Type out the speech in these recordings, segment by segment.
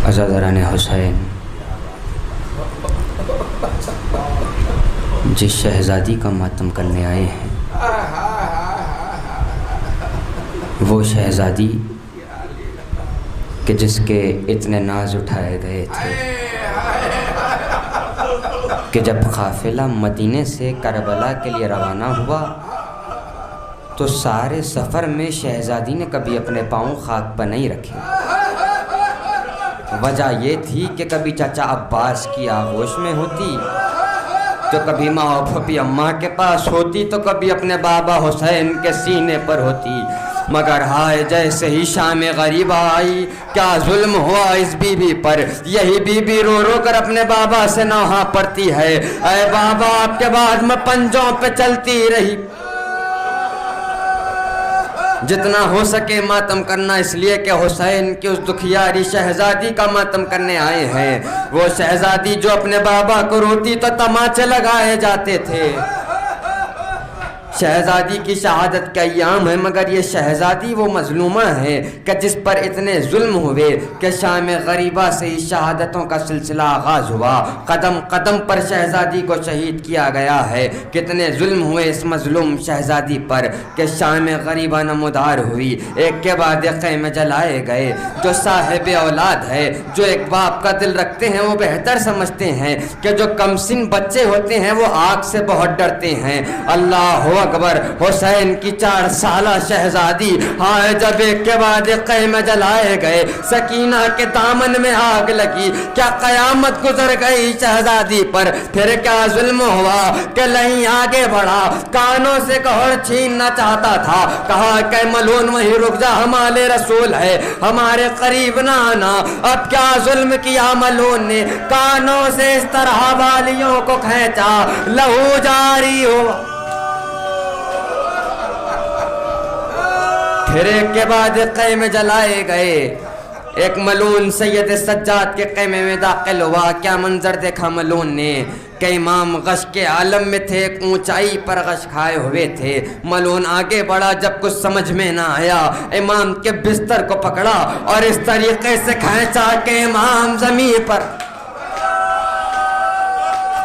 عزاداران حسین، جس شہزادی کا ماتم کرنے آئے ہیں وہ شہزادی کہ جس کے اتنے ناز اٹھائے گئے تھے کہ جب قافلہ مدینے سے کربلا کے لیے روانہ ہوا تو سارے سفر میں شہزادی نے کبھی اپنے پاؤں خاک پر نہیں رکھے۔ وجہ یہ تھی کہ کبھی چچا عباس کی آغوش میں ہوتی تو کبھی ماں و پھوپھی اماں کے پاس ہوتی تو کبھی اپنے بابا حسین کے سینے پر ہوتی، مگر ہائے جیسے ہی شام غریبہ آئی کیا ظلم ہوا اس بی بی پر۔ یہی بی بی رو رو کر اپنے بابا سے نوحہ پڑتی ہے، اے بابا آپ کے بعد میں پنجوں پہ چلتی رہی، جتنا ہو سکے ماتم کرنا، اس لیے کہ حسین کی اس دکھیاری شہزادی کا ماتم کرنے آئے ہیں۔ وہ شہزادی جو اپنے بابا کو روتی تو تماچے لگائے جاتے تھے۔ شہزادی کی شہادت کا ایام ہے، مگر یہ شہزادی وہ مظلومہ ہے کہ جس پر اتنے ظلم ہوئے کہ شام غریبہ سے ہی شہادتوں کا سلسلہ آغاز ہوا، قدم قدم پر شہزادی کو شہید کیا گیا ہے۔ کتنے ظلم ہوئے اس مظلوم شہزادی پر کہ شام غریبہ نمودار ہوئی، ایک کے بعد ایک خیمے جلائے گئے۔ جو صاحب اولاد ہے، جو ایک باپ کا دل رکھتے ہیں، وہ بہتر سمجھتے ہیں کہ جو کم سن بچے ہوتے ہیں وہ آگ سے بہت ڈرتے ہیں۔ اللہ اکبر! حسین کی 4 سالہ شہزادی ہائے جب ایک کے بعد ایک خیمے جلائے گئے، سکینہ کے دامن میں آگ لگی، کیا قیامت گزر گئی شہزادی پر۔ پھر کیا ظلم ہوا کہ نہیں آگے بڑھا، کانوں سے کہر چھیننا چاہتا تھا، کہا کہ ملون وہیں رک جا، ہمارے رسول ہے، ہمارے قریب نہ آنا۔ اب کیا ظلم کیا ملون نے، کانوں سے اس طرح والیوں کو کھینچا، لہو جاری ہوا۔ پھر ایک کے بعد ایک خیمے جلائے گئے، ایک ملون سید سجاد کے خیمے میں داخل ہوا۔ کیا منظر دیکھا ملون نے کہ امام غش کے عالم میں تھے، ایک اونچائی پر غش کھائے ہوئے تھے۔ ملون آگے بڑھا، جب کچھ سمجھ میں نہ آیا امام کے بستر کو پکڑا اور اس طریقے سے کھینچا کہ امام زمین پر۔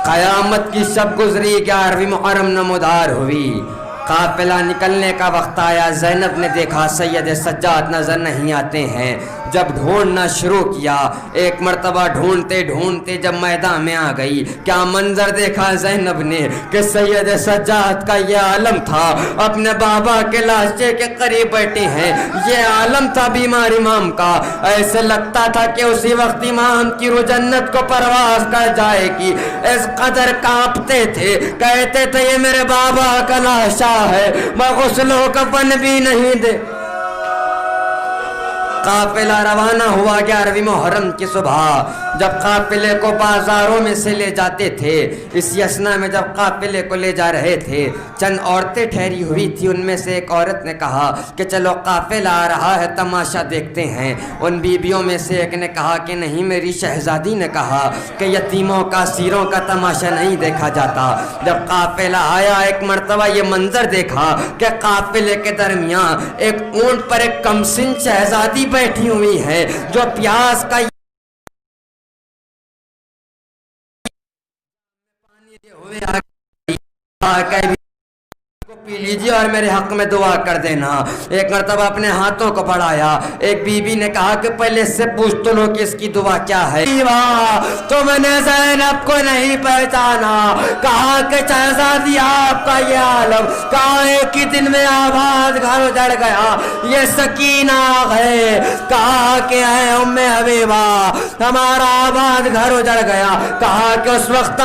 قیامت کی شب گزری، 11ویں محرم نمودار ہوئی، قافلہ نکلنے کا وقت آیا۔ زینب نے دیکھا سید سجاد نظر نہیں آتے ہیں، جب ڈھونڈنا شروع کیا، ایک مرتبہ ڈھونڈتے ڈھونڈتے جب میدان میں آ گئی، کیا منظر دیکھا زینب نے کہ سید سجاد کا یہ عالم تھا، اپنے بابا کے لاشے کے قریب بیٹھے ہیں۔ یہ عالم تھا بیمار امام کا، ایسے لگتا تھا کہ اسی وقت امام کی روح جنت کو پرواز کر جائے گی، اس قدر کانپتے تھے، کہتے تھے یہ میرے بابا کا لاشا ہے، میں غسل و کفن بھی نہیں دے۔ قافلہ روانہ ہوا 11ویں محرم کی صبح، جب قافلے کو بازاروں میں سے لے جاتے تھے۔ اس اسنا میں جب قافلے کو لے جا رہے تھے، چند عورتیں ٹھہری ہوئی تھی، ان میں سے ایک عورت نے کہا کہ چلو قافلہ آ رہا ہے، تماشا دیکھتے ہیں۔ ان بیبیوں میں سے ایک نے کہا کہ نہیں، میری شہزادی نے کہا کہ یتیموں کا اسیروں کا تماشا نہیں دیکھا جاتا۔ جب قافلہ آیا، ایک مرتبہ یہ منظر دیکھا کہ قافلے کے درمیان ایک اونٹ پر ایک کمسن شہزادی بیٹھی ہوئی ہے، جو پیاس کا پی لیجیے اور میرے حق میں دعا کر دینا۔ ایک مرتبہ اپنے ہاتھوں کو بڑھایا، ایک بی بی نے کہا کہ پہلے اس سے پوچھ تو لو کہ اس کی دعا کیا ہے۔ تو میں نے زینب کو نہیں پہچانا، کہا کہ شہزادی آپ کا یہ عالم، کہا ایک ہی دن میں آباد گھر اجڑ گیا، یہ سکینہ ہے، کہا کہ اے ام حبیبہ ہمارا آباد گھر اجڑ گیا، کہا کہ اس وقت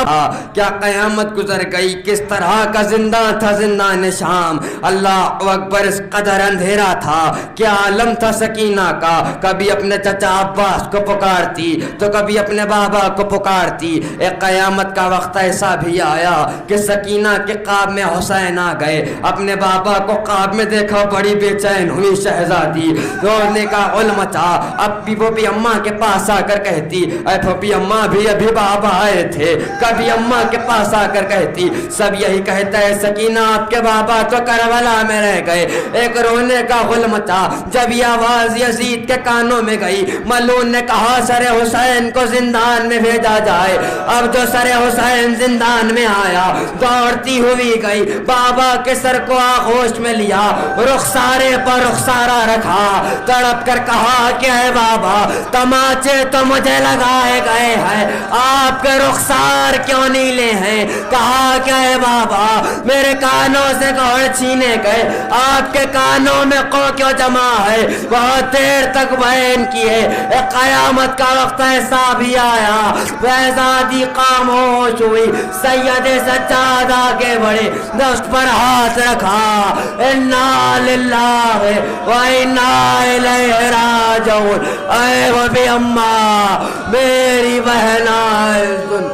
کیا قیامت گزر گئی، کس طرح کا زندان تھا زندان شام۔ اللہ اکبر! اس قدر اندھیرا تھا، کیا عالم تھا سکینہ کا، کبھی اپنے چچا عباس کو پکارتی تو کبھی اپنے بابا کو پکارتی۔ ایک قیامت کا وقت ایسا بھی آیا کہ سکینہ کے خواب میں حسین آ گئے، اپنے بابا کو خواب میں دیکھا، بڑی بے چین ہوئی شہزادی، رونے کا علم مچا. اب بھی وہ بھی اماں کے پاس آ کر کہتی اے پھوپھی اماں بھی ابھی بابا آئے تھے. کبھی اماں کے پاس آ کر کہتی سب یہی کہتا ہے سکینہ آپ کے بابا تو کربلا میں رہ گئے. ایک رونے کا غل مچا جب یہ آواز یزید کے کانوں میں گئی. ملعون نے کہا سر حسین کو زندان میں بھیجا جائے. اب جو سر حسین زندان میں آیا دوڑتی ہوئی گئی, بابا کے سر کو آغوش میں لیا, رخسارے پر رخسارہ رکھا, تڑپ کر کہا کہ اے بابا تماچے تو مجھے لگائے گئے ہیں, آپ کے رخسار کیوں نیلے ہیں. کہا کہ اے بابا میرے کانوں سے گوڑ چھینے گئے, آپ کے کانوں میں کو کیوں جمع ہے. بہت دیر تک بیان کیے, قیامت کا وقت ایسا بھی آیا شہزادی خاموش ہوئی. سید سجاد آگے بڑھے, دست پر ہاتھ رکھا, انا للہ و انا الیہ راجعون. اے وہ بھی اماں میری بہنا سن